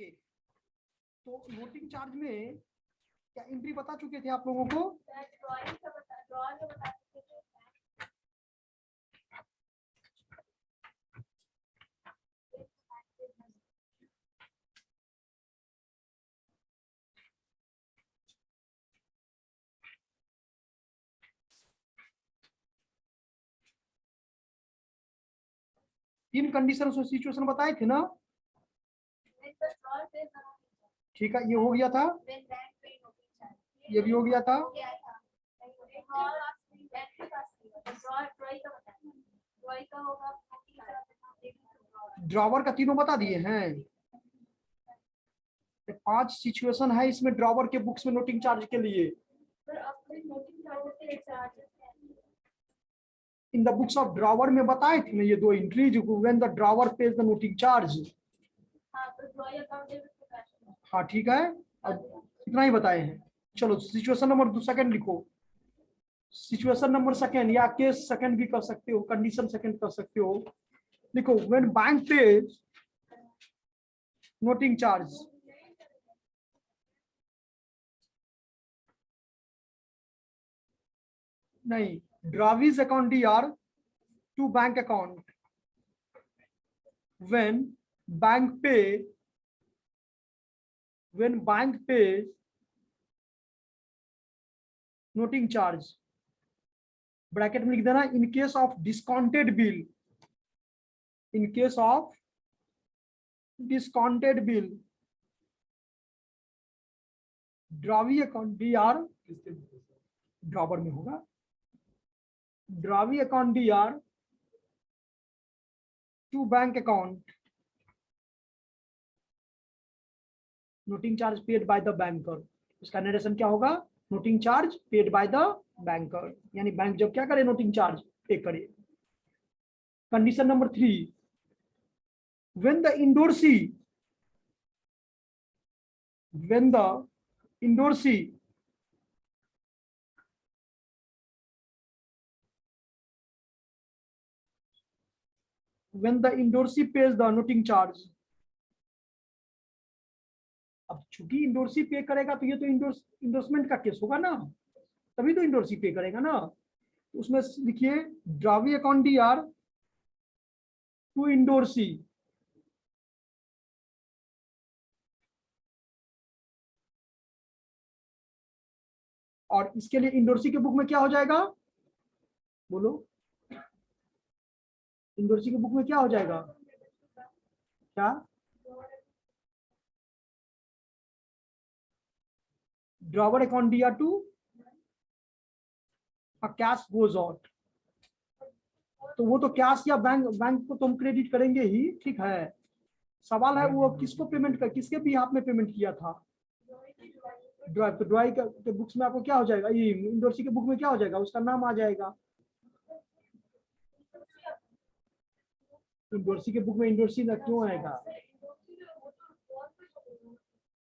Okay, तो noting charge में क्या एंट्री बता चुके थे आप लोगों को? तीन कंडीशन सिचुएशन बताए थे ना? ठीक है, ये हो गया था, ये भी हो गया था। ड्रॉवर का तीनों बता दिए हैं। 5 सिचुएशन है इसमें ड्रॉवर के बुक्स में नोटिंग चार्ज के लिए। इन द बुक्स ऑफ ड्रॉवर में बताए थे ना ये दो entries, when the drawer page the noting charge. हाँ ठीक है, अब इतना ही बताए हैं। चलो सिचुएशन नंबर 2 सेकंड लिखो। सिचुएशन नंबर सेकंड या केस सेकंड भी कर सकते हो, कंडीशन सेकंड कर सकते हो। लिखो, when bank pays noting charge. नहीं, drawee's account DR to bank account when bank pays noting charge, bracket में लिख देना, in case of discounted bill, in case of discounted bill drawee account DR, drawer में होगा, drawee account DR to bank account, noting charge paid by the banker. इसका narration क्या होगा? Noting charge paid by the banker, यानी bank जब क्या करे, noting charge पे करे। Condition number 3, when the endorsee when the endorsee pays the noting charge। अब चूंकि इंडोर्सी पे करेगा तो ये तो इंडोर्समेंट का केस होगा ना, तभी तो इंडोर्सी पे करेगा ना। तो उसमें लिखिए, drawee account DR to endorsee, और इसके लिए इंडोर्सी के बुक में क्या हो जाएगा? बोलो, इंडोर्सी के बुक में क्या हो जाएगा? क्या? Drawer account DR to cash goes out. तो वो तो कैश या बैंक को तुम क्रेडिट करेंगे ही, ठीक है। सवाल है वो किसको पेमेंट कर, किसके भी हाथ में पेमेंट किया था? ड्राइव। तो ड्राइव के बुक्स में आपको क्या हो जाएगा? ये इंडोर्सी के बुक में क्या हो जाएगा? उसका नाम आ जाएगा। इंडोर्सी के बुक में इंडोर्सी ना क्यों आएगा?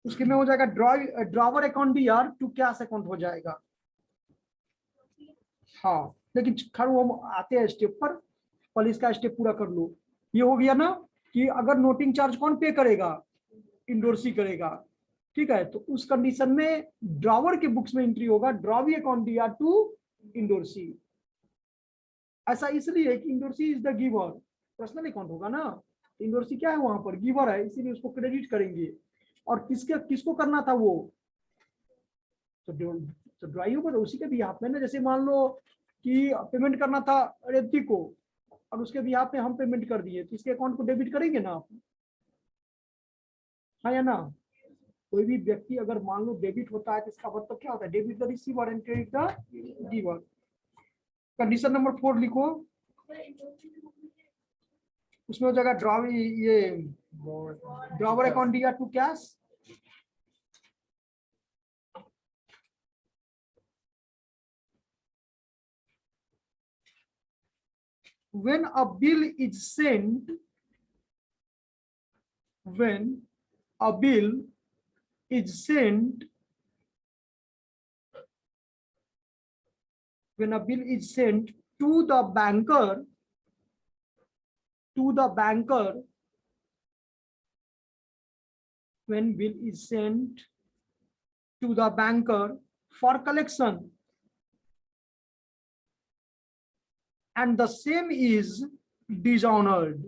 उसके में हो जाएगा drawer account DR to cash account हो जाएगा। हाँ, लेकिन खैर वो आते हैं स्टेप पर, पहले इसका स्टेप पूरा कर लो। ये हो गया ना कि अगर नोटिंग चार्ज कौन पे करेगा? इंडोर्सी करेगा, ठीक है। तो उस कंडीशन में ड्रॉवर के बुक्स में एंट्री होगा drawee account DR to endorsee. ऐसा इसलिए कि endorsee is the giver, personal account होगा ना, इंडोर्सी क्या है वहां पर? गिवर है, इसीलिए उसको क्रेडिट करेंगे। और किसको करना था वो? तो ड्राइव पर उसी के भी हाथ में ना। जैसे मान लो कि पेमेंट करना था रेवती को और उसके भी हाथ में हम पेमेंट कर दिए, तो इसके अकाउंट को डेबिट करेंगे ना आप? हाँ या ना? कोई भी व्यक्ति अगर मान लो डेबिट होता है तो इसका मतलब क्या होता है? Debit the receiver and credit the giver. Condition number 4 लिखो, उसमें हो जाएगा drawer account DR to cash, when a bill is sent, when a bill is sent to the banker, when bill is sent to the banker for collection and the same is dishonored.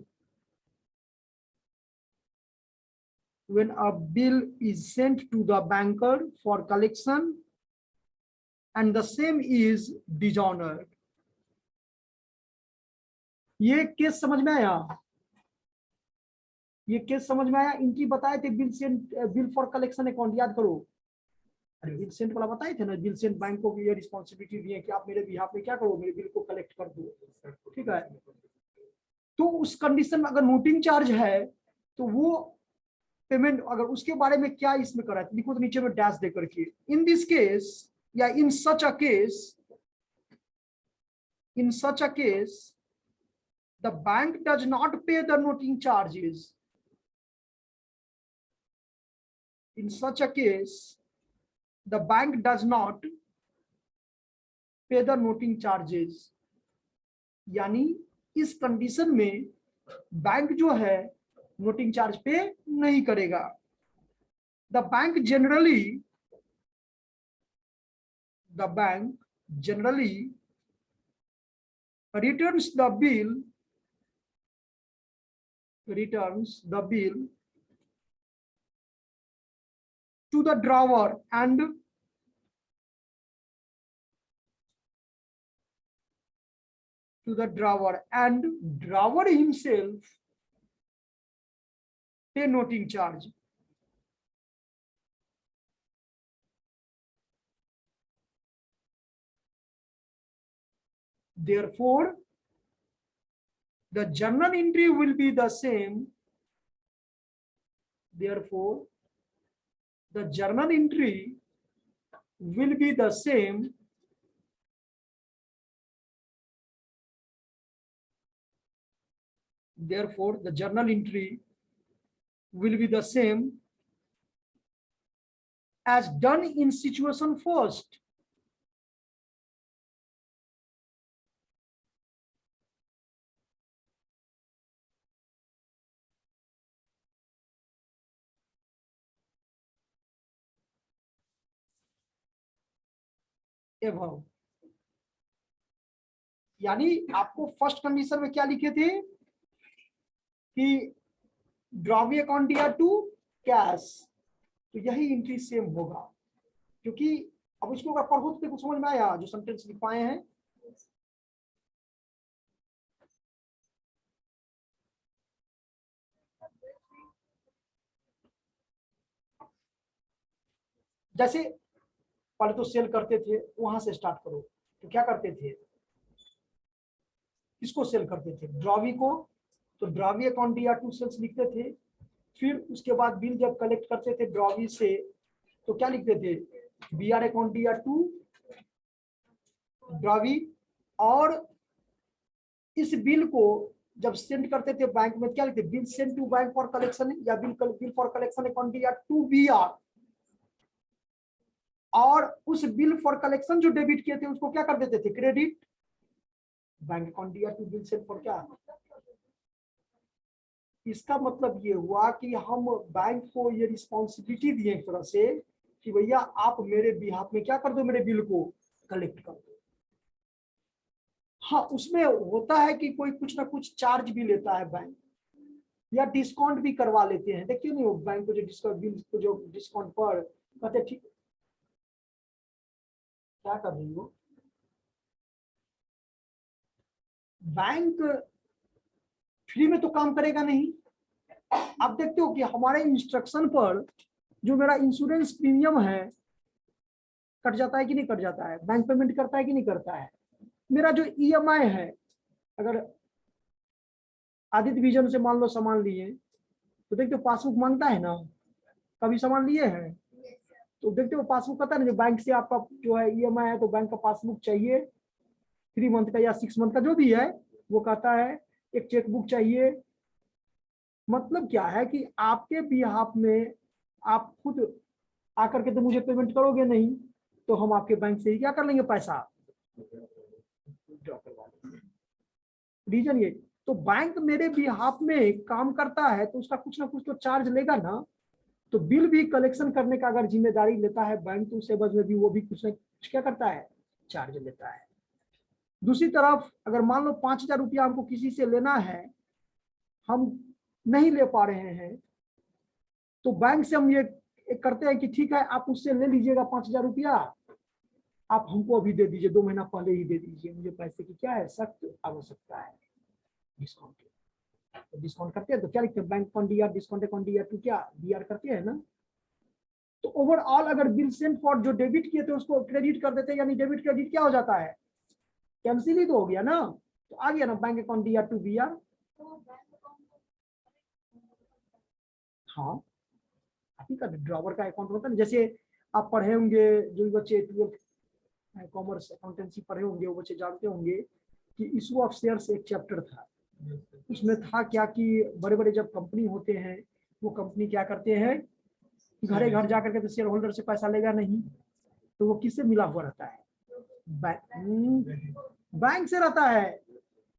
When a bill is sent to the banker for collection and the same is dishonored. ये case समझ में आया? ये case समझ में आया? इनकी बताए थे bill Saint, bill for collection account, याद करो। अरे बिल सेंट वाला बताए थे ना, बिल सेंट बैंक को भी ये रिस्पॉन्सिबिलिटी दी है कि आप मेरे बिहाफ में क्या करो, मेरे बिल को कलेक्ट कर दो, ठीक है। तो उस कंडीशन में अगर नोटिंग चार्ज है तो वो पेमेंट, अगर उसके बारे में क्या इसमें करा है लिखो तो नीचे में डैश दे करके, इन दिस केस या in such a case the bank does not pay the noting charges. In such a case, the bank does not pay the noting charges. यानी इस कंडीशन में बैंक जो है नोटिंग चार्ज पे नहीं करेगा। The bank generally returns the bill to the drawer and drawer himself pay noting charge. Therefore, the journal entry will be the same. Therefore, the journal entry will be the same as done in situation first. एवं यानी आपको first condition में क्या लिखे थे कि drawee account दिया to cash, तो यही एंट्री सेम होगा, क्योंकि अब इसको अगर पढ़ो तो कुछ समझ में आया जो सेंटेंस लिख पाए हैं। जैसे पहले तो सेल करते थे, वहां से स्टार्ट करो, तो क्या करते थे, किसको सेल करते थे, ड्रॉवी को, तो ड्रॉवी अकाउंट दिया टू सेल्स लिखते थे। फिर उसके बाद बिल जब कलेक्ट करते थे ड्रॉवी से तो क्या लिखते थे, बीआर अकाउंट दिया टू ड्रॉवी, और इस बिल को जब सेंड करते थे बैंक में क्या लिखते, bill send to bank for collection या बिल फॉर कलेक्शन अकाउंट दिया टू बीआर, और उस बिल फॉर कलेक्शन जो डेबिट किए थे उसको क्या कर देते थे, क्रेडिट, बैंक अकाउंट दिया टू बिल सेंड फॉर क्या। इसका मतलब ये हुआ कि हम बैंक को ये रिस्पॉन्सिबिलिटी दिए एक तरह से कि भैया आप मेरे बिहाफ में क्या कर दो, मेरे बिल को कलेक्ट कर दो। हाँ, उसमें होता है कि कोई कुछ ना कुछ चार्ज भी लेता है बैंक, या डिस्काउंट भी करवा लेते हैं। देखिए नहीं, वो बैंक को जो डिस्काउंट, बिल को जो डिस्काउंट पर कहते ठीक, क्या कर रही हो, बैंक फ्री में तो काम करेगा नहीं। आप देखते हो कि हमारे इंस्ट्रक्शन पर जो मेरा इंश्योरेंस प्रीमियम है कट जाता है कि नहीं कट जाता है, बैंक पेमेंट करता है कि नहीं करता है। मेरा जो ईएमआई है, अगर आदित्य विजन से मान लो सामान लिए तो देखते हो पासबुक मांगता है ना, कभी सामान लिए हैं तो देखते हो पासबुक कहता है ना, जो बैंक से आपका जो है ईएमआई है तो बैंक का पासबुक चाहिए 3 मंथ का या 6 मंथ का जो भी है, वो कहता है एक चेकबुक चाहिए। मतलब क्या है कि आपके बिहाफ में आप खुद आकर के तो मुझे पेमेंट करोगे नहीं, तो हम आपके बैंक से ही क्या कर लेंगे, पैसा रीजन ये। तो बैंक मेरे बिहाफ में काम करता है तो उसका कुछ ना कुछ तो चार्ज लेगा ना। तो बिल भी कलेक्शन करने का अगर जिम्मेदारी लेता है बैंक, तो उस एवज में भी वो भी कुछ न कुछ क्या करता है, चार्ज लेता है। दूसरी तरफ अगर मान लो 5,000 रुपया हमको किसी से लेना है, हम नहीं ले पा रहे हैं, तो बैंक से हम ये करते हैं कि ठीक है आप उससे ले लीजिएगा 5,000 रुपया, आप हमको अभी दे दीजिए, 2 महीना पहले ही दे दीजिए, मुझे पैसे की क्या है, सख्त आवश्यकता है डिस्काउंट की। तो डिस्काउंट करते हैं तो क्या लिखते हैं, bank on DR, discount on DR to क्या डीआर करते हैं ना। तो ओवरऑल अगर बिल सेंट फॉर जो डेबिट किए थे उसको क्रेडिट कर देते हैं, यानी डेबिट क्रेडिट क्या हो जाता है, कैंसिल ही तो हो गया ना। तो आ गया ना bank account DR to BR. हाँ, आपकी का ड्रॉवर का अकाउंट होता है, जैसे आप पढ़े होंगे, जो बच्चे 12th कॉमर्स अकाउंटेंसी पढ़े होंगे वो बच्चे जानते होंगे कि इशू ऑफ शेयर्स एक चैप्टर था। उसमें था क्या कि बड़े बड़े जब कंपनी होते हैं, वो कंपनी क्या करते हैं, घरे घर जाकर के तो शेयर होल्डर से पैसा लेगा नहीं, तो वो किससे मिला हुआ रहता है, बैंक से रहता है।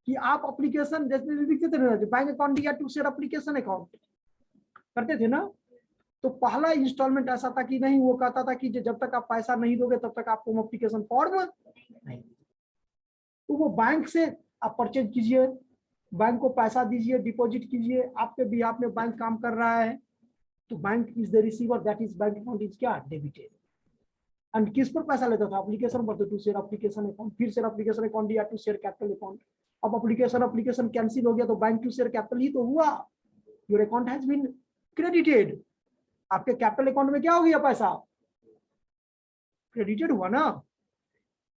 कि आप एप्लीकेशन जैसे लिखते थे बैंक अकाउंट या टू शेयर एप्लीकेशन अकाउंट करते थे ना, तो पहला इंस्टॉलमेंट ऐसा था कि नहीं, वो कहता था कि जब तक आप पैसा नहीं दोगे तब तक आपको एप्लीकेशन फॉर्म नहीं। तो वो बैंक से आप परचेज कीजिए, बैंक को पैसा दीजिए, डिपॉजिट कीजिए, आपके बिहाफ में बैंक काम कर रहा है, तो bank is the receiver, that is bank account is क्या डेबिटेड। एंड किस पर पैसा लेता था, एप्लीकेशन पर, तो टू शेयर एप्लीकेशन अकाउंट, फिर शेयर एप्लीकेशन अकाउंट या टू शेयर कैपिटल अकाउंट। अब एप्लीकेशन कैंसिल हो गया तो बैंक टू शेयर कैपिटल ही तो हुआ, your account has been credited. आपके कैपिटल अकाउंट में क्या हो गया, पैसा क्रेडिटेड हुआ ना।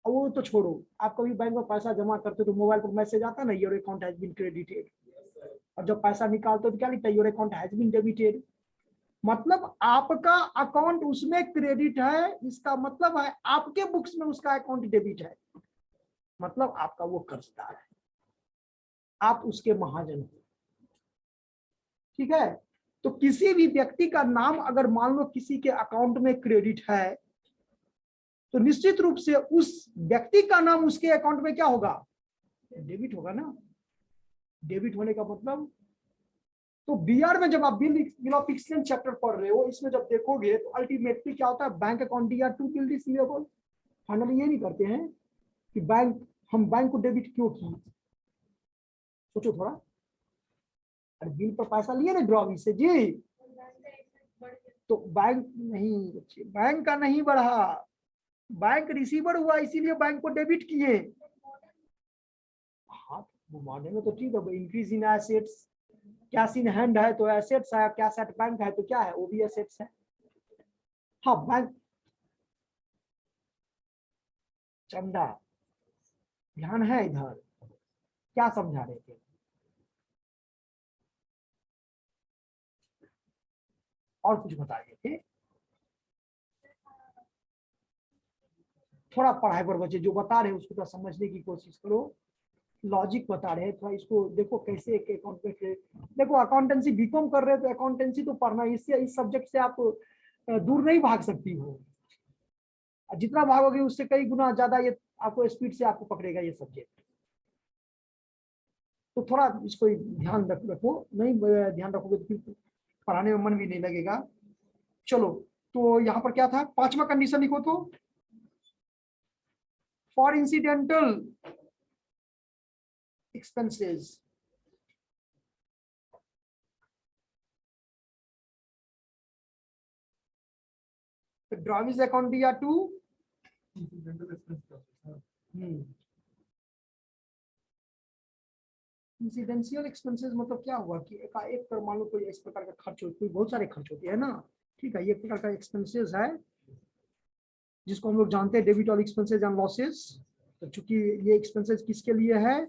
और वो तो छोड़ो, आप कभी बैंक में पैसा जमा करते तो मोबाइल पर मैसेज आता ना, your account has been credited, और जब पैसा निकालते तो क्या लिखता है, your account has been debited. मतलब आपका अकाउंट उसमें क्रेडिट है, इसका मतलब है आपके बुक्स में उसका अकाउंट डेबिट है, मतलब आपका वो कर्जदार है, आप उसके महाजन हो। ठीक है, तो किसी भी व्यक्ति का नाम अगर मान लो किसी के अकाउंट में क्रेडिट है, तो निश्चित रूप से उस व्यक्ति का नाम उसके अकाउंट में क्या होगा, डेबिट होगा ना। डेबिट होने का मतलब, तो बीआर में जब आप बिल ऑफ एक्सचेंज चैप्टर पढ़ रहे हो, इसमें जब देखोगे तो अल्टीमेटली क्या होता है, bank account DR to bill receivable. Finally ये नहीं करते हैं कि हम बैंक को डेबिट क्यों किए, सोचो थोड़ा। अरे बिल पर पैसा लिए ना ड्रॉवी से जी, तो बैंक नहीं बच्चे, बैंक का नहीं बढ़ा, बैंक रिसीवर हुआ, इसीलिए बैंक को डेबिट किए। हाँ, वो माने में तो ठीक है, increase in assets, cash in hand है तो एसेट्स है, कैश एट बैंक है तो क्या है, वो भी एसेट्स है। हाँ बैंक, चंदा ध्यान है इधर, क्या समझा रहे थे, और कुछ बता रहे थे, थोड़ा पढ़ाई पर बच्चे जो बता रहे हैं उसको तो समझने की कोशिश करो, लॉजिक बता रहे हैं थोड़ा, इसको देखो कैसे एक अकाउंट पे। देखो अकाउंटेंसी बीकॉम कर रहे हो तो अकाउंटेंसी तो पढ़ना, इससे इस सब्जेक्ट से आप दूर नहीं भाग सकती हो, जितना भागोगे उससे कई गुना ज्यादा ये आपको स्पीड से आपको पकड़ेगा ये सब्जेक्ट। तो थोड़ा इसको ध्यान रखो, नहीं ध्यान रखोगे तो फिर पढ़ाने में मन भी नहीं लगेगा। चलो, तो यहाँ पर क्या था, पांचवा कंडीशन लिखो तो, फॉर इंसिडेंटल एक्सपेंसेस, ड्रॉविज अकाउंट दिया टू इंसिडेंशियल एक्सपेंसेस, मतलब क्या हुआ कि एक पर मान लो कोई इस प्रकार का खर्च हो, कोई बहुत सारे खर्च होते हैं ना, ठीक है, ये प्रकार का एक्सपेंसेस है जिसको हम लोग जानते हैं डेबिट और एक्सपेंसेस एंड लॉसेस। तो चूंकि ये एक्सपेंसेस किसके लिए है,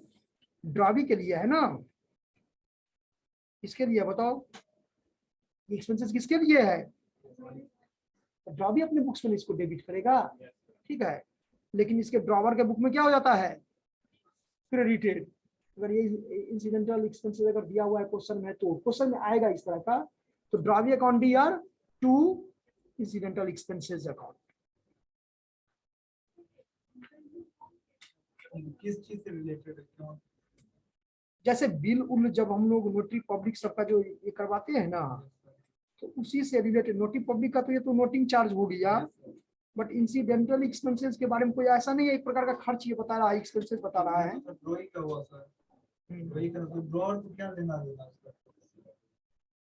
ड्रॉवी के लिए है ना, किसके लिए बताओ, ये एक्सपेंसेस किसके लिए है, ड्रॉवी अपने बुक्स में इसको डेबिट करेगा, ठीक है, लेकिन इसके ड्रॉवर के बुक में क्या हो जाता है, क्रेडिटेड। अगर ये इंसिडेंटल एक्सपेंसेस अगर दिया हुआ है क्वेश्चन में, तो क्वेश्चन में आएगा इस तरह का, तो drawee account D R to incidental expenses account. किस चीज से रिलेटेड है, जैसे बिल उल जब हम लोग नोटरी पब्लिक सबका जो ये करवाते हैं ना, तो उसी से रिलेटेड नोटिंग पब्लिक का तो ये तो नोटिंग चार्ज हो गया, बट इंसिडेंटल एक्सपेंसेस के बारे में कोई ऐसा नहीं है, एक प्रकार का खर्च ये बता रहा है, एक्सपेंसेस बता रहा है। ड्रॉइंग का हुआ सर, ड्रॉइंग का तो ड्रॉअर को क्या लेना देना उसका।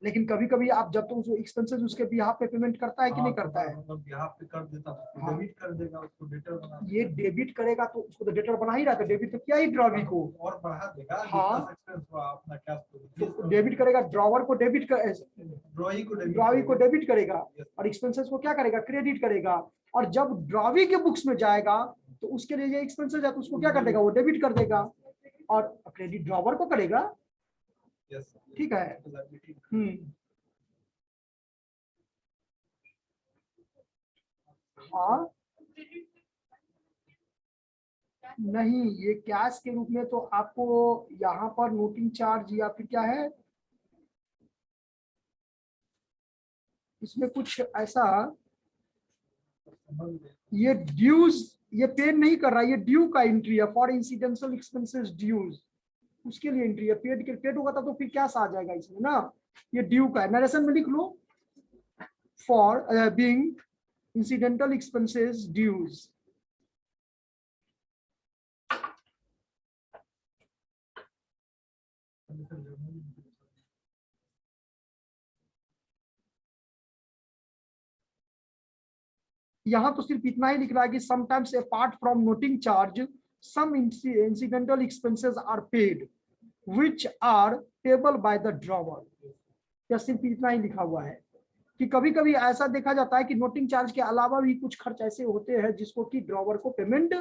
लेकिन कभी कभी आप जब तो एक्सपेंसेस उसके बिहाफ पे पेमेंट करता है कि नहीं करता है, मतलब बिहाफ पे कर देता तो हाँ। डेबिट कर देगा, उसको डेटर बना देगा। ये डेबिट करेगा तो उसको तो डेटर बना ही रहा था, डेबिट तो क्या ही ड्रॉवी को, और बढ़ा देगा। हाँ। जितना एक्सपेंस हुआ अपना कैश तो डेबिट करेगा, ड्रॉवर को डेबिट कर, ड्रॉवी को डेबिट करेगा, और एक्सपेंसेस को क्या करेगा, क्रेडिट करेगा। और जब ड्रॉवी के बुक्स में जाएगा तो उसके लिए ये एक्सपेंसेस है तो उसको क्या कर देगा, वो डेबिट कर देगा, और क्रेडिट ड्रॉवर को करेगा। ठीक है। हाँ नहीं, ये कैश के रूप में तो आपको यहाँ पर नोटिंग चार्ज या फिर क्या है, इसमें कुछ ऐसा, ये ड्यूज ये पे नहीं कर रहा, ये ड्यू का एंट्री है, फॉर इंसिडेंशियल एक्सपेंसेस ड्यूज, उसके लिए एंट्री है। पेड के पेड होगा तो फिर क्या आ जाएगा इसमें ना, ये ड्यू का है, नरेशन में लिख लो, for being incidental expenses dues. यहाँ तो सिर्फ इतना ही लिख रहा है कि sometimes apart from noting charge some incidental expenses are paid which are payable by the drawer। या सिर्फ इतना ही लिखा हुआ है कि कभी कभी ऐसा देखा जाता है कि नोटिंग चार्ज के अलावा भी कुछ खर्च ऐसे होते हैं जिसको कि ड्रॉवर को पेमेंट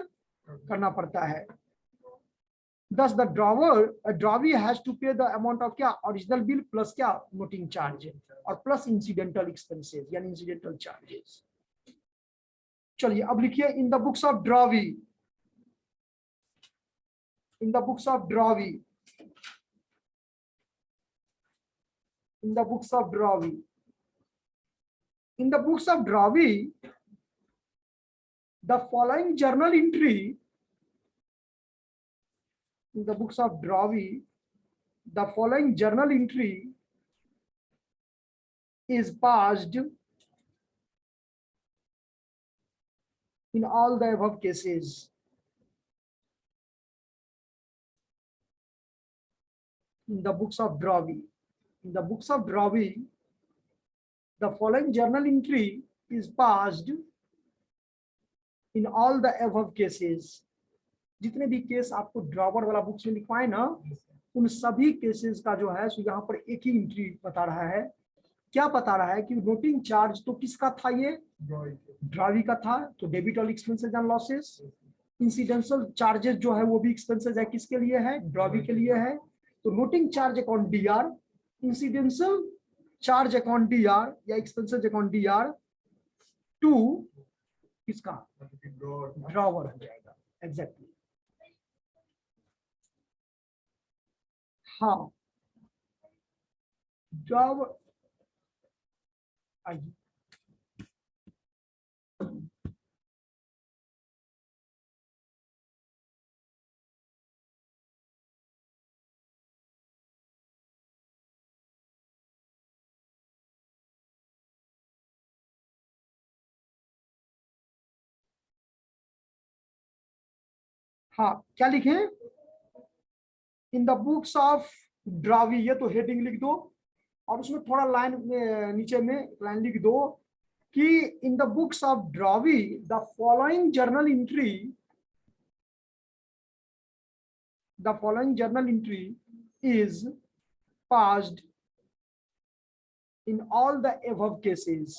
करना पड़ता है। Thus the drawee has to pay the amount of क्या, ओरिजिनल बिल प्लस क्या, नोटिंग चार्ज, और प्लस इंसिडेंटल एक्सपेंसेस यानी इंसिडेंटल चार्जेस। चलिए अब लिखिए, इन the books of drawee, in the books of drawee, in the books of drawee, in the books of drawee, the following journal entry, in the books of drawee, the following journal entry is passed in all the above cases. In the books of drawee, in the books of drawee, the following journal entry is passed in all the above cases। जितने भी case आपको drawer वाला books में लिखवाए ना, उन सभी cases का जो है सो यहाँ पर एक ही एंट्री बता रहा है। क्या बता रहा है कि नोटिंग चार्ज तो किसका था, ये ड्रॉवी का था, तो डेबिट और expenses and losses. Incidental charges जो है वो भी एक्सपेंसेस है, किसके लिए है, ड्रॉवी के लिए है। तो noting charge account D R, incidental charge account D R या एक्सपेंसेस अकाउंट डीआर टू किसका, ड्रॉवर हो जाएगा। एग्जैक्टली हाँ, ड्रॉवर आइए, हाँ क्या लिखे, इन द बुक्स ऑफ ड्रॉवी, ये तो हेडिंग लिख दो, और उसमें थोड़ा लाइन नीचे में लाइन लिख दो कि in the books of drawee the following journal entry, the following journal entry is passed in all the above cases.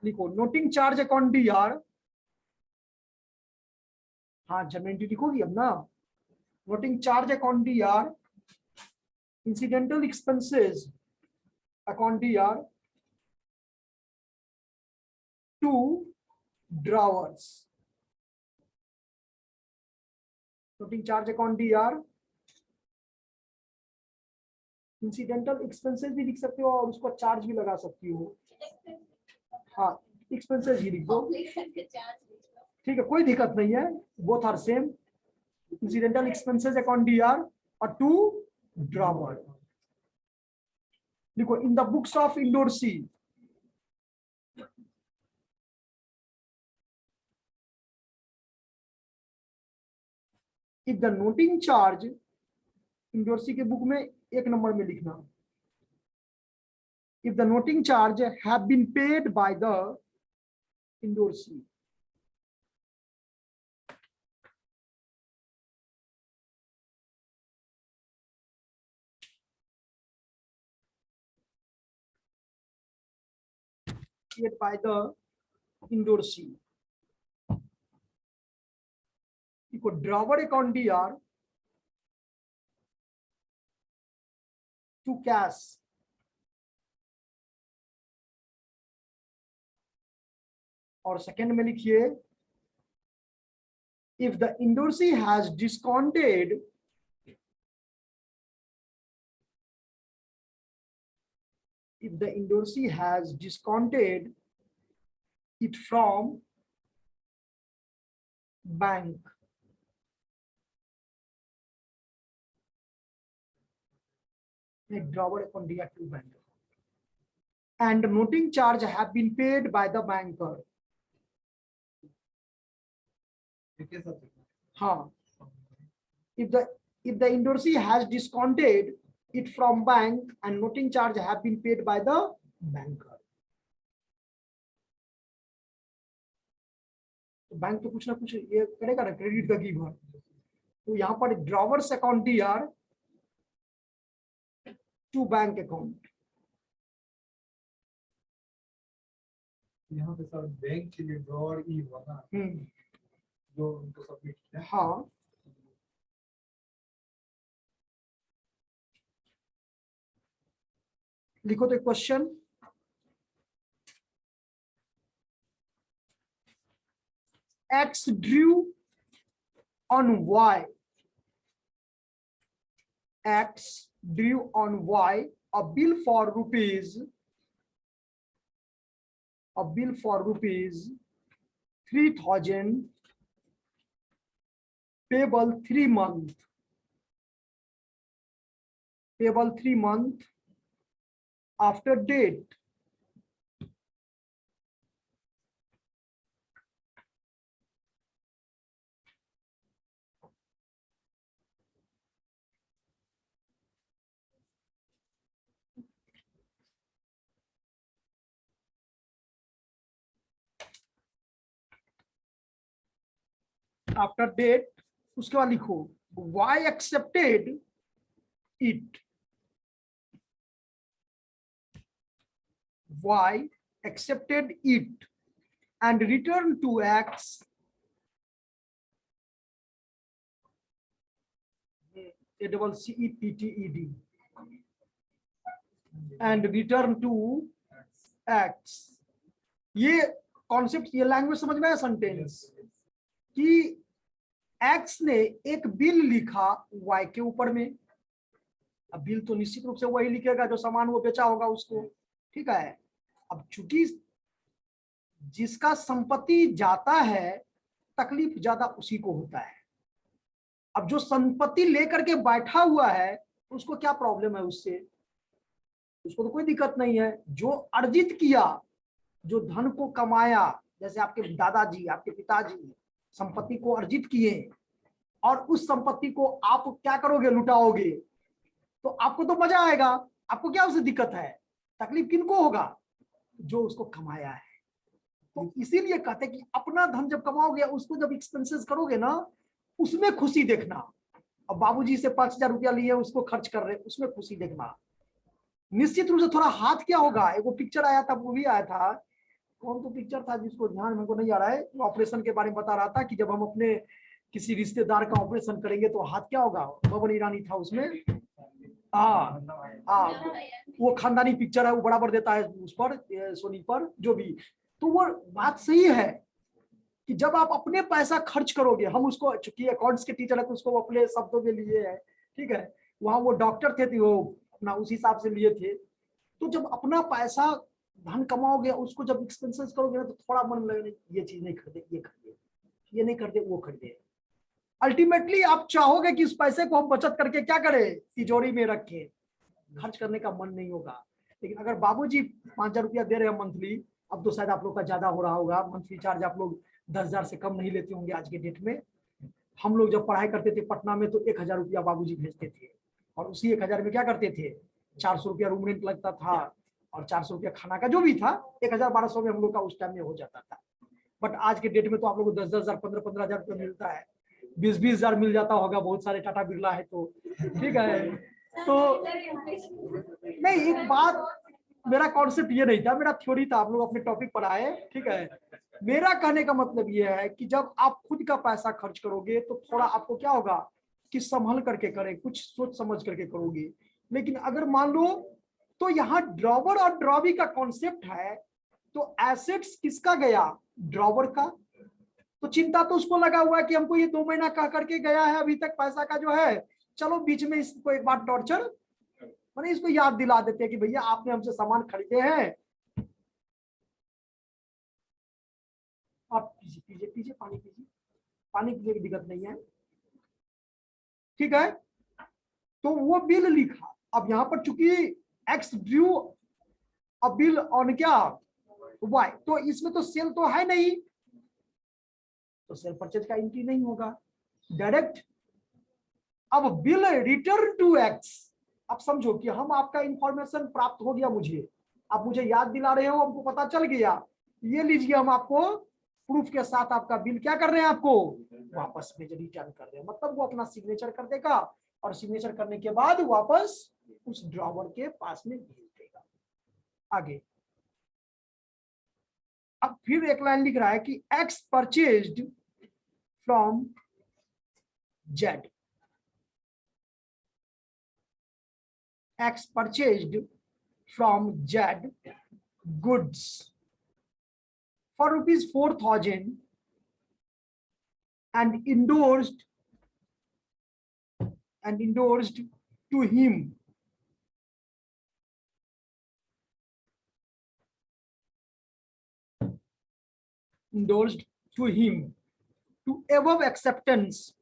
लिखो, नोटिंग चार्ज अकाउंट डीआर, हाँ जर्नल एंट्री लिखोगी अब ना, noting charge account DR, incidental expenses account DR to drawers. Noting charge account DR, incidental expenses भी लिख सकते हो और उसको चार्ज भी लगा सकती हो। हाँ एक्सपेंसेस ही लिख दो, ठीक है, कोई दिक्कत नहीं है, both are same. incidental expenses account DR or to drawer. देखो in the books of Indorsi, if the noting charge, Indorsi के बुक में 1 नंबर में लिखना, if the noting charge have been paid by the Indorsi, paid by the Indorsi, देखो drawer account DR to cash, और second में लिखिए if the Indorsi has discounted it from bank, एक drawer account DR to bank, and noting charge have been paid by the banker. हाँ, if the Indorsi has discounted it from bank and noting charge have been paid by the banker, तो bank तो कुछ ना कुछ ये करेगा ना, credit का गिवर, तो यहाँ पर drawers account DR to bank account, यहाँ पे सर बैंक के लिए ड्रॉअर ई हुआ ना, जो उनको सबमिट किया। हाँ लिखो तो question, X drew on Y, X drew on Y a bill for rupees 3,000 payable 3 month, after date. After date, उसके बाद लिखो Y accepted it, Y accepted it and returned to X ACCEPTED and return to X. ये concept, ये language समझ में आया sentence कि X ने एक बिल लिखा Y के ऊपर में, अब बिल तो निश्चित रूप से वही लिखेगा जो सामान वो बेचा होगा उसको, ठीक है। अब चूंकि जिसका संपत्ति जाता है तकलीफ ज्यादा उसी को होता है, अब जो संपत्ति लेकर के बैठा हुआ है उसको क्या प्रॉब्लम है, उससे उसको तो कोई दिक्कत नहीं है। जो अर्जित किया, जो धन को कमाया, जैसे आपके दादाजी, आपके पिताजी संपत्ति को अर्जित किए और उस संपत्ति को आप क्या करोगे, लुटाओगे, तो आपको तो मजा आएगा, आपको क्या उससे दिक्कत है, तकलीफ किनको होगा, जो उसको कमाया है। तो इसीलिए कहते हैं कि अपना धन जब कमाओगे, उसको जब एक्सपेंसेस करोगे ना, उसमें खुशी देखना। अब बाबूजी से 5,000 रुपया लिए, उसको खर्च कर रहे, उसमें खुशी देखना। निश्चित रूप से थोड़ा हाथ क्या होगा, एक वो पिक्चर आया था, वो भी आया था, कौन तो पिक्चर था जिसको ध्यान मेरे को नहीं आ रहा है, वो ऑपरेशन के बारे में बता रहा था कि जब हम अपने किसी रिश्तेदार का ऑपरेशन करेंगे तो हाथ क्या होगा, बबन ईरानी था उसमें। वो खानदानी पिक्चर है, वो बराबर देता है उस पर, सोनी पर, जो भी। तो वो बात सही है कि जब आप अपने पैसा खर्च करोगे, हम उसको चूंकि अकाउंट्स के टीचर है तो उसको अपने शब्दों में लिए है, ठीक है, वहां वो डॉक्टर थे तो वो अपना उस हिसाब से लिए थे। तो जब अपना पैसा धन कमाओगे, उसको जब एक्सपेंसेस करोगे ना, तो थोड़ा मन लगेगा ये चीज नहीं खरीदे, ये खरीदे, ये नहीं खरीदे, वो खरीदे। अल्टीमेटली आप चाहोगे कि इस पैसे को हम बचत करके क्या करें, तिजोरी में रखें, खर्च करने का मन नहीं होगा। लेकिन अगर बाबूजी 5,000 रुपया दे रहे हैं मंथली, अब तो शायद आप लोग का ज्यादा हो रहा होगा, मंथली चार्ज आप लोग 10,000 से कम नहीं लेते होंगे आज के डेट में। हम लोग जब पढ़ाई करते थे पटना में तो 1,000 रुपया बाबूजी भेजते थे, और उसी 1,000 में क्या करते थे, 400 रुपया रूम रेंट लगता था और 400 रुपया खाना का जो भी था, 1,000-1,200 में हम लोग का उस टाइम में हो जाता था। बट आज के डेट में तो आप लोग को 10,000, 15,000 रुपया मिलता है, 20,000 मिल जाता होगा, बहुत सारे टाटा बिरला है तो ठीक है। तो नहीं, एक बात, मेरा कॉन्सेप्ट ये नहीं था, मेरा थ्योरी था, आप लोग अपने टॉपिक पर आए, ठीक है। मेरा कहने का मतलब ये है कि जब आप खुद का पैसा खर्च करोगे तो थोड़ा आपको क्या होगा कि संभल करके करें, कुछ सोच समझ करके करोगे। लेकिन अगर मान लो, तो यहाँ ड्रॉवर और ड्रॉवी का कॉन्सेप्ट है, तो एसेट्स किसका गया, ड्रॉवर का। तो चिंता तो उसको लगा हुआ है कि हमको ये 2 महीना कह करके गया है, अभी तक पैसा का जो है, चलो बीच में इसको एक बार टॉर्चर, मैंने इसको याद दिला देते हैं कि भैया आपने हमसे सामान खरीदे हैं, आप पीजिए पीजिए पीजिए, पानी पीजिए, पानी पीजिए की दिक्कत नहीं है, ठीक है। तो वो बिल लिखा, अब यहाँ पर चूंकि x due a bill on क्या, वाई, तो इसमें तो सेल तो है नहीं, तो सेल परचेज का एंट्री नहीं होगा डायरेक्ट। अब बिल रिटर्न टू एक्स, अब समझो कि हम आपका इंफॉर्मेशन प्राप्त हो गया, मुझे आप मुझे याद दिला रहे हो, हमको पता चल गया, ये लीजिए हम आपको प्रूफ के साथ आपका बिल क्या कर रहे हैं, आपको वापस में रिटर्न कर रहे हैं। मतलब वो अपना सिग्नेचर कर देगा और सिग्नेचर करने के बाद वापस उस ड्रॉवर के पास में भेज देगा। आगे अब फिर एक लाइन लिख रहा है कि x purchased from Z, x purchased from Z goods for rupees 4,000 and endorsed to him to above acceptance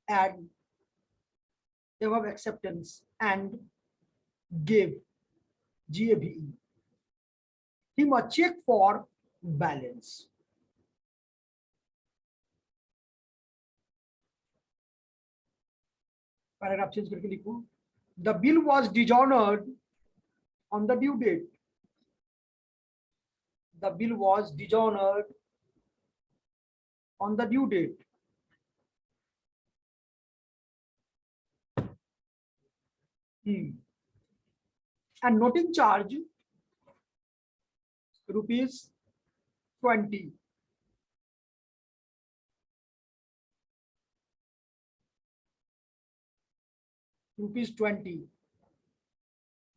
and gave him a check for balance। Paragraph change करके लिखो, the bill was dishonoured on the due date, the bill was dishonoured on the due date, and noting charge rupees 20,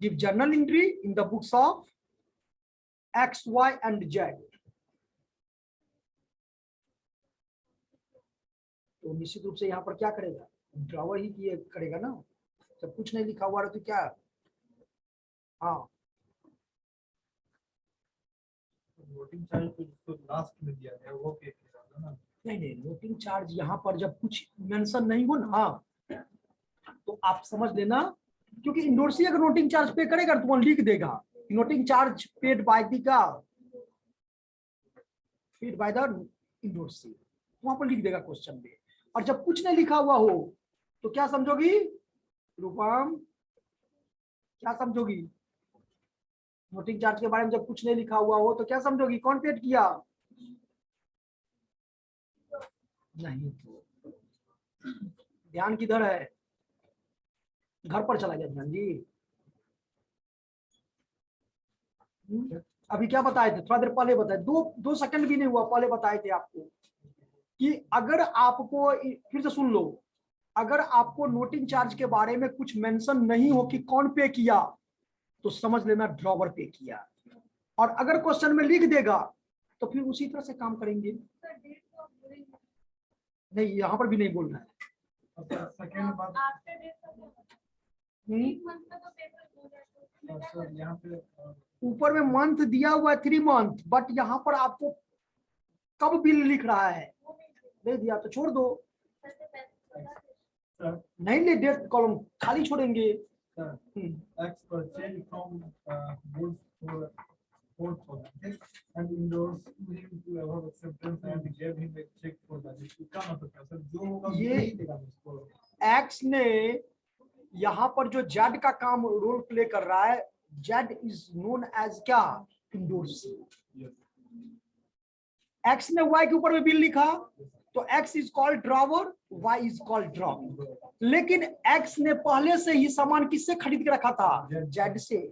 give journal entry in the books of X, Y and Z। तो निश्चित रूप से यहाँ पर क्या करेगा, drawer ही ये करेगा ना, जब कुछ नहीं लिखा हुआ है तो क्या, हाँ वोटिंग चार्ज तो जिसको लास्ट में दिया गया वो पे करेगा ना। नहीं, नोटिंग चार्ज यहाँ पर जब कुछ मेंशन नहीं हो ना, तो आप समझ लेना, क्योंकि इंडोर्सी अगर नोटिंग चार्ज पे करेगा तो वहां लिख देगा noting charge paid by the का, पेड बाय द इंडोर्सी, वहां पर लिख देगा क्वेश्चन में। और जब कुछ नहीं लिखा हुआ हो तो क्या समझोगी रूपम, क्या समझोगी, नोटिंग चार्ज के बारे में जब कुछ नहीं लिखा हुआ हो तो क्या समझोगी, कौन पेड किया, नहीं तो ध्यान किधर है, घर पर चला गया ध्यान जी। अभी क्या बताए थे, थोड़ा देर पहले बताए, 2 सेकंड भी नहीं हुआ, पहले बताए थे आपको कि अगर आपको, फिर से सुन लो, अगर आपको नोटिंग चार्ज के बारे में कुछ मेंशन नहीं हो कि कौन पे किया, तो समझ लेना ड्रॉवर पे किया, और अगर क्वेश्चन में लिख देगा तो फिर उसी तरह से काम करेंगे। नहीं, यहाँ पर भी नहीं बोल रहा है। सेकंड बात यहाँ पे ऊपर में मंथ दिया हुआ है 3 मंथ, बट यहाँ पर आपको कब बिल लिख रहा है, दे दिया तो छोड़ दो, Sir, नहीं ले डेट कॉलम खाली छोड़ेंगे। sir, X purchased from goods for 4,000 and endorsed him to have acceptance and gave him a check for that. इसका मतलब क्या सर, जो होगा ये- वही देगा उसको। एक्स ने यहाँ पर जो जेड का काम रोल प्ले कर रहा है, जेड इज नोन एज क्या, इंडोर्सी। एक्स ने वाई के ऊपर में बिल लिखा, तो X is called drawer, Y is called drop. लेकिन एक्स ने पहले से ही सामान किससे खरीद के रखा था, जेड से,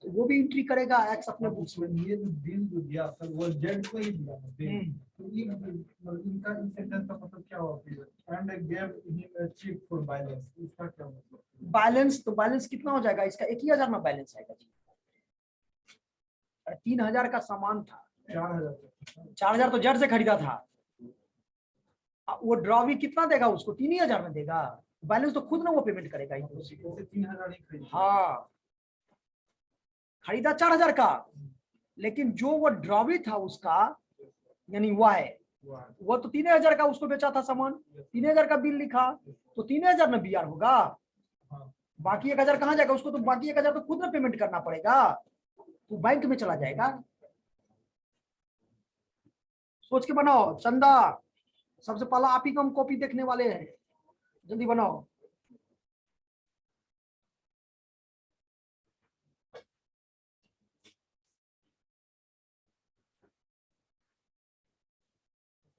तो वो भी एंट्री करेगा एक्स अपने बुक्स में। ये जो बिल जो दिया सर वो जेड को ही दिया था बिल। तो ये मतलब इनका इस सेंटेंस का मतलब क्या हुआ फिर, and gave him a cheque for balance, इसका क्या मतलब? बैलेंस, तो बैलेंस कितना हो जाएगा इसका, 1,000 में बैलेंस आएगा जी। 3,000 का सामान था, 4,000 4,000 तो जेड से खरीदा था। वो ड्रॉवी कितना देगा उसको, 3,000 में देगा। बैलेंस तो खुद ना वो पेमेंट करेगा इंडोर्सी को। 3,000 ही खरीदा। हाँ, खरीदा 4,000 का, लेकिन जो वो ड्रॉवी था उसका, यानी वाई, वो तो 3,000 का उसको बेचा था सामान, 3,000 का बिल लिखा, तो 3,000 में बीआर होगा। बाकी 1,000 कहाँ जाएगा उसको, तो बाकी 1,000 तो खुद ना पेमेंट करना पड़ेगा, तो बैंक में चला जाएगा। सोच के बनाओ चंदा, सबसे पहला आप ही को हम कॉपी देखने वाले हैं, जल्दी बनाओ।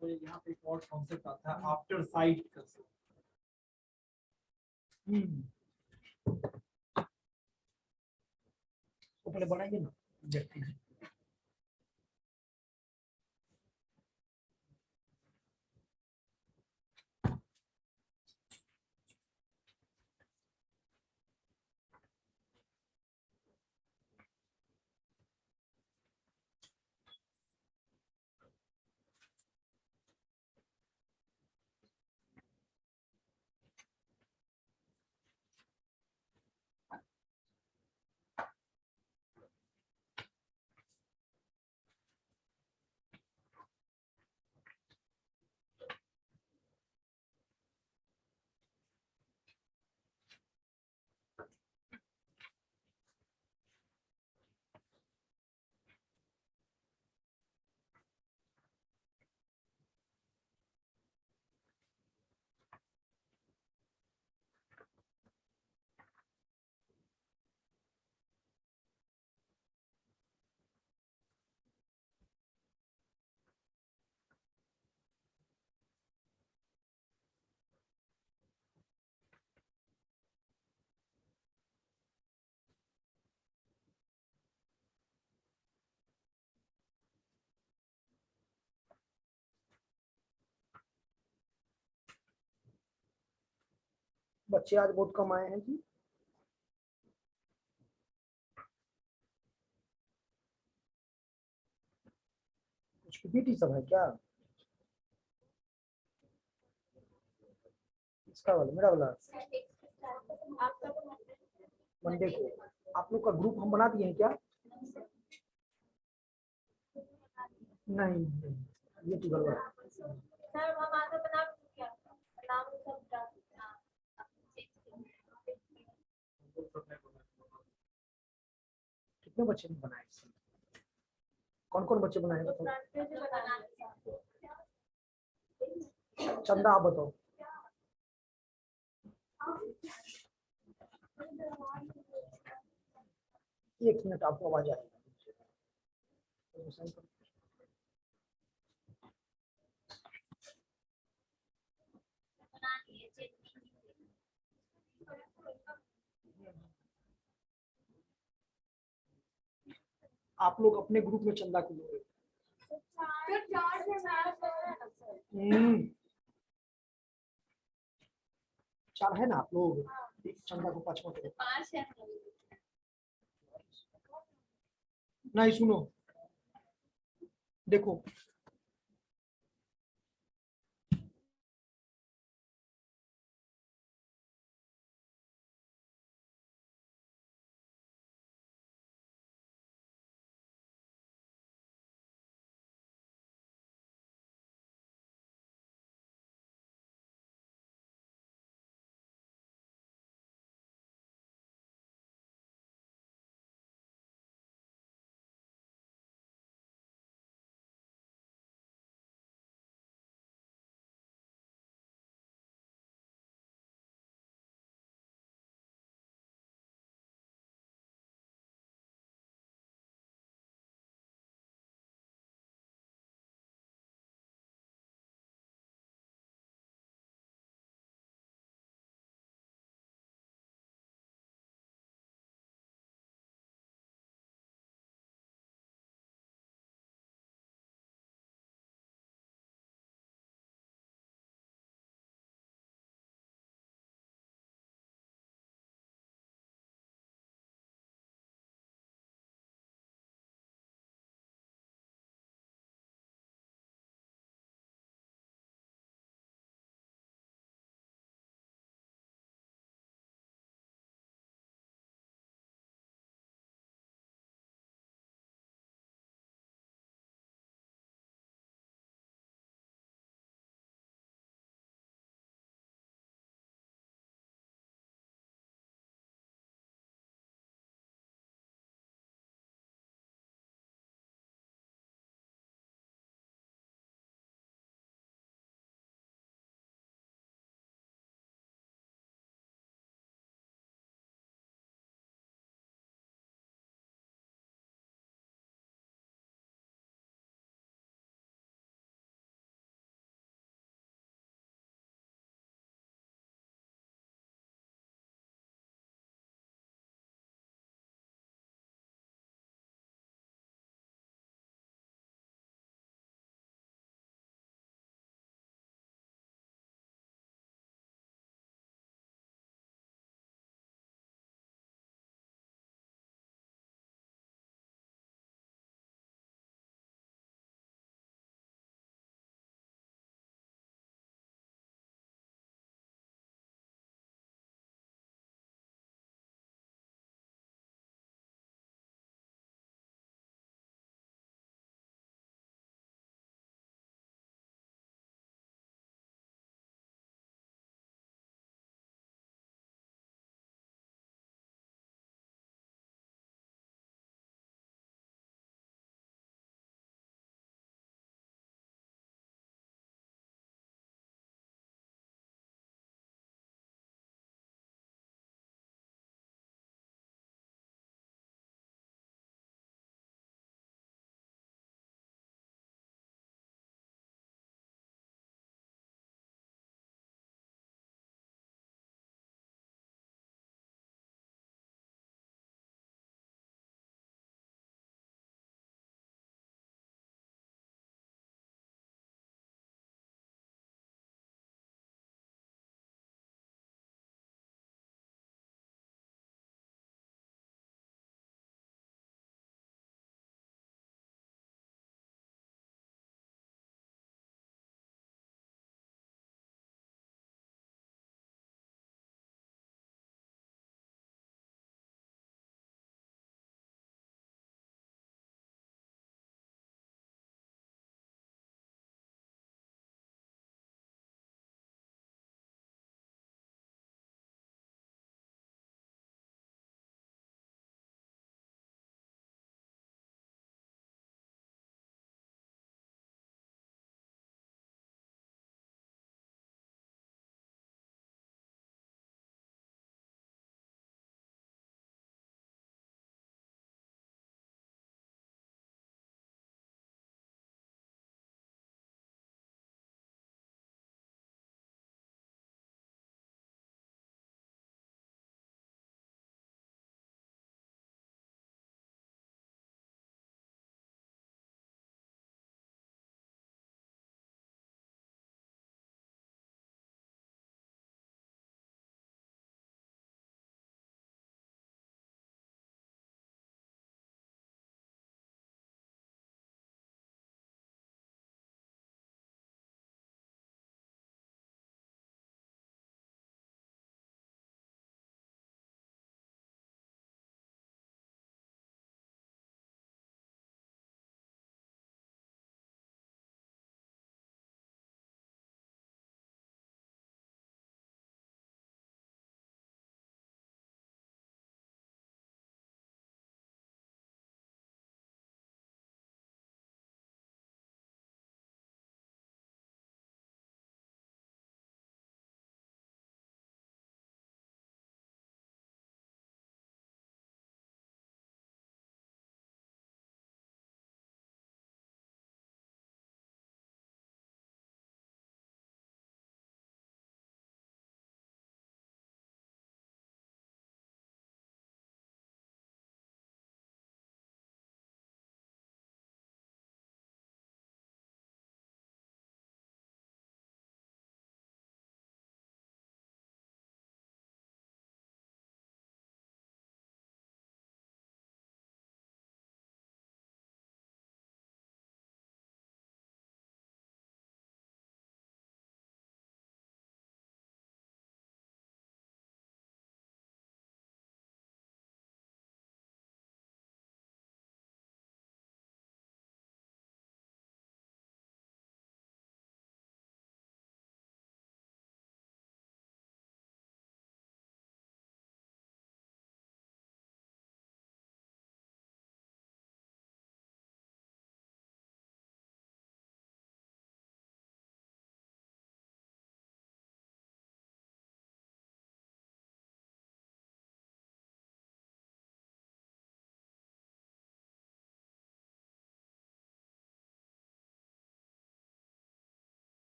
तो यहाँ पे एक और कॉन्सेप्ट आता है आफ्टर साइट का। तो पहले बनाइए ना, देखते हैं। बच्चे आज बहुत कम आए हैं जी। कुछ पीपीटी सब है क्या, इसका वाला, मेरा वाला मंडे को आप लोग का ग्रुप हम बना दिए हैं क्या? नहीं, ये तो गड़बड़ है। सर हम आगे बना चुके हैं, नाम सब कितने बच्चे ने बनाए इससे? कौन कौन बच्चे बनाए बताओ, चंदा आप बताओ। एक मिनट, आपको आवाज आएगी। आप लोग अपने ग्रुप में चंदा को लोगे। चार है ना आप लोग, एक चंदा को 5 नहीं, सुनो देखो,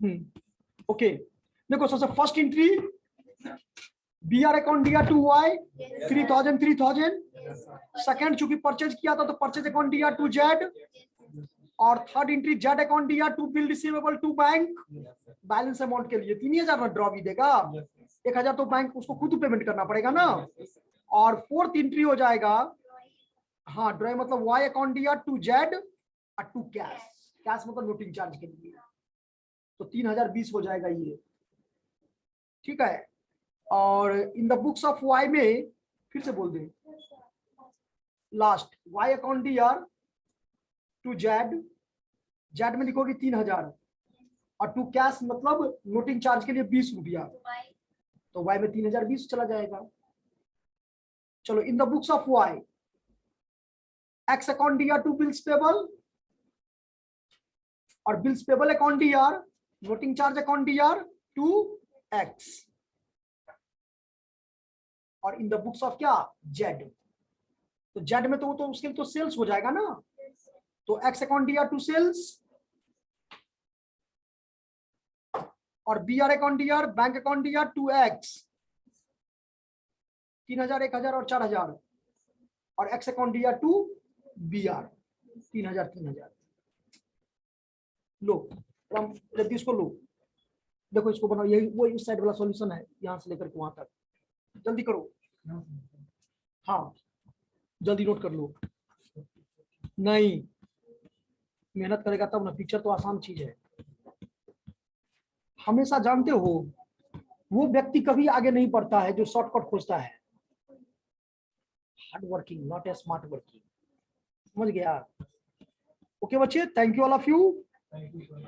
ओके, देखो सबसे फर्स्ट एंट्री BR अकाउंट दिया टू वाई 3000 सेकंड चूंकि परचेज किया था तो परचेज अकाउंट दिया टू जेड, और थर्ड एंट्री जेड अकाउंट दिया to bill receivable to bank, balance amount के लिए 3000 ड्रॉ भी देगा, 1000 तो बैंक उसको खुद पेमेंट करना पड़ेगा ना। और फोर्थ एंट्री हो जाएगा, हाँ ड्रॉ मतलब वाई अकाउंट दिया टू जेड और टू कैश, कैश मतलब नोटिंग चार्ज के लिए, तो 3020 हो जाएगा ये, ठीक है। और in the books of Y में फिर से बोल दे, लास्ट वाई अकाउंट दिया टू जेड, जेड में लिखोगे 3000 और टू कैश मतलब नोटिंग चार्ज के लिए 20 रुपया, तो वाई में 3020 चला जाएगा। चलो in the books of Y X account दिया टू बिल्स पेबल, और बिल्स पेबल अकाउंट दिया नोटिंग चार्ज अकाउंट दिया टू एक्स, और इन द बुक्स ऑफ क्या जेड, तो जेड में तो उसके लिए तो सेल्स हो जाएगा ना, तो एक्स अकाउंट दिया टू सेल्स, और BR अकाउंट दिया बैंक अकाउंट दिया टू एक्स, 3000 1000 और 4000, और एक्स अकाउंट दिया टू BR 3000। लो जल्दी इसको लो, देखो इसको बनाओ, यही वो इस साइड वाला सॉल्यूशन है, यहां से लेकर के वहां तक, जल्दी करो, हाँ जल्दी नोट कर लो, नहीं मेहनत करेगा तब ना, पिक्चर तो आसान चीज है। हमेशा जानते हो वो व्यक्ति कभी आगे नहीं बढ़ता है जो शॉर्टकट खोजता है, hard working not a smart working, समझ गया। ओके बच्चे, thank you all of you. Thank you, sir.